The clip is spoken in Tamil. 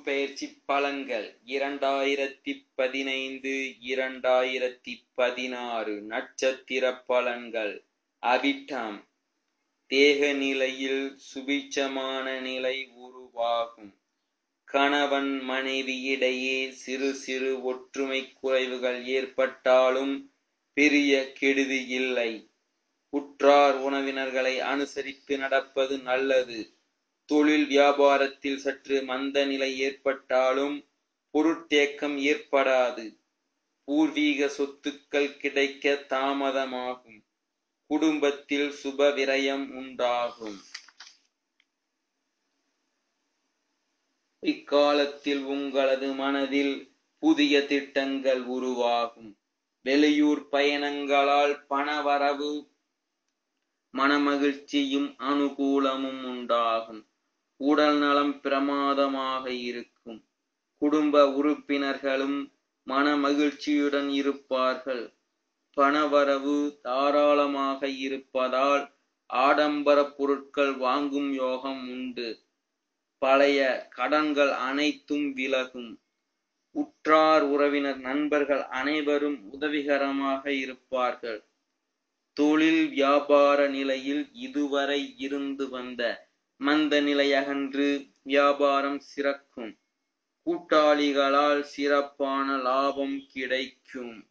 பயிற்சி பலன்கள் 2015-2016 நட்சத்திர பலன்கள். அவிட்டம். தேக நிலையில் சுபிட்சமான நிலை உருவாகும். கணவன் மனைவி இடையே சிறு சிறு ஒற்றுமை குறைவுகள் ஏற்பட்டாலும் பெரிய கெடுதி இல்லை. உற்றார் உறவினர்களை அனுசரித்து நடப்பது நல்லது. தொழில் வியாபாரத்தில் சற்று மந்த நிலை ஏற்பட்டாலும் பொருட்தேக்கம் ஏற்படாது. பூர்வீக சொத்துக்கள் கிடைக்க தாமதமாகும். குடும்பத்தில் சுப விரயம் உண்டாகும். இக்காலத்தில் உங்களது மனதில் புதிய திட்டங்கள் உருவாகும். வெளியூர் பயணங்களால் பணவரவு, மனமகிழ்ச்சியும் அனுகூலமும் உண்டாகும். உடல் நலம் பிரமாதமாக இருக்கும். குடும்ப உறுப்பினர்களும் மன மகிழ்ச்சியுடன் இருப்பார்கள். பணவரவு தாராளமாக இருப்பதால் ஆடம்பர பொருட்கள் வாங்கும் யோகம் உண்டு. பழைய கடன்கள் அனைத்தும் விலகும். உற்றார் உறவினர் நண்பர்கள் அனைவரும் உதவிகரமாக இருப்பார்கள். தொழில் வியாபார நிலையில் இதுவரை இருந்து வந்த மந்த நிலை அகன்று வியாபாரம் சிறக்கும். கூட்டாளிகளால் சிறப்பான லாபம் கிடைக்கும்.